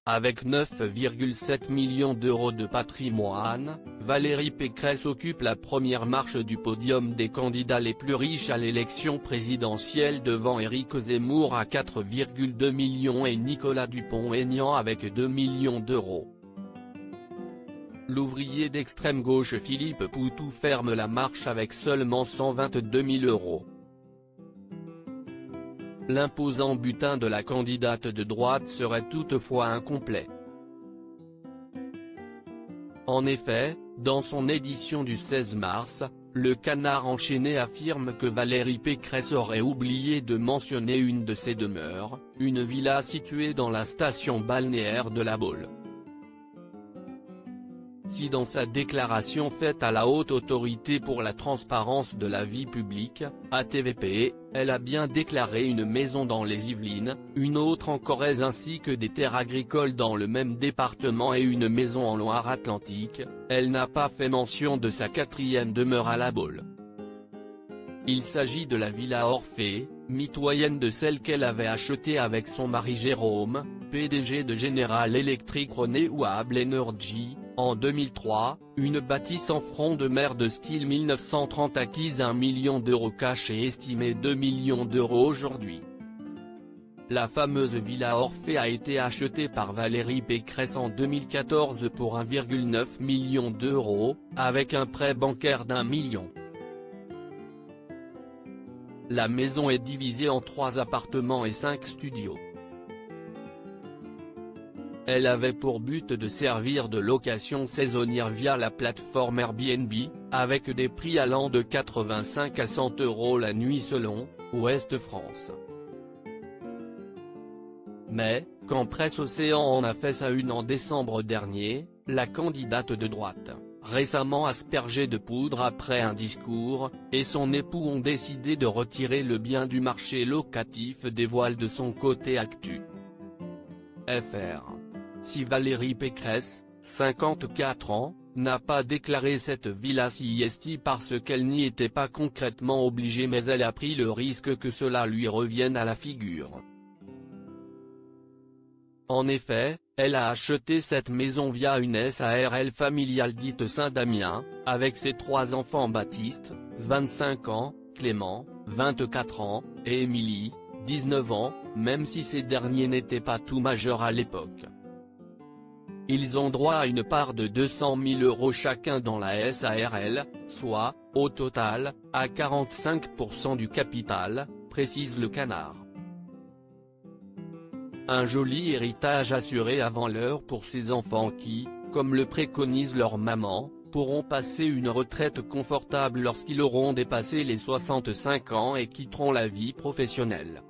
Avec 9,7 millions d'euros de patrimoine, Valérie Pécresse occupe la première marche du podium des candidats les plus riches à l'élection présidentielle devant Éric Zemmour à 4,2 millions et Nicolas Dupont-Aignan avec 2 millions d'euros. L'ouvrier d'extrême gauche Philippe Poutou ferme la marche avec seulement 122 000 euros. L'imposant butin de la candidate de droite serait toutefois incomplet. En effet, dans son édition du 16 mars, le Canard enchaîné affirme que Valérie Pécresse aurait oublié de mentionner une de ses demeures, une villa située dans la station balnéaire de La Baule. Si dans sa déclaration faite à la Haute Autorité pour la transparence de la vie publique, ATVP, elle a bien déclaré une maison dans les Yvelines, une autre en Corrèze ainsi que des terres agricoles dans le même département et une maison en Loire-Atlantique, elle n'a pas fait mention de sa quatrième demeure à La Baule. Il s'agit de la villa Orphée, mitoyenne de celle qu'elle avait achetée avec son mari Jérôme, PDG de General Electric Renewable Energy, en 2003, une bâtisse en front de mer de style 1930 acquise 1 million d'euros cash et estimée 2 millions d'euros aujourd'hui. La fameuse villa Orphée a été achetée par Valérie Pécresse en 2014 pour 1,9 million d'euros, avec un prêt bancaire d'1 million. La maison est divisée en 3 appartements et 5 studios. Elle avait pour but de servir de location saisonnière via la plateforme Airbnb, avec des prix allant de 85 à 100 euros la nuit selon Ouest France. Mais, quand Presse Océan en a fait sa une en décembre dernier, la candidate de droite, récemment aspergée de poudre après un discours, et son époux ont décidé de retirer le bien du marché locatif, dévoile de son côté Actu.fr. Si Valérie Pécresse, 54 ans, n'a pas déclaré cette villa CIST parce qu'elle n'y était pas concrètement obligée mais elle a pris le risque que cela lui revienne à la figure. En effet, elle a acheté cette maison via une SARL familiale dite Saint-Damien, avec ses 3 enfants Baptiste, 25 ans, Clément, 24 ans, et Émilie, 19 ans, même si ces derniers n'étaient pas tout majeurs à l'époque. Ils ont droit à une part de 200 000 euros chacun dans la SARL, soit, au total, à 45% du capital, précise le Canard. Un joli héritage assuré avant l'heure pour ces enfants qui, comme le préconise leur maman, pourront passer une retraite confortable lorsqu'ils auront dépassé les 65 ans et quitteront la vie professionnelle.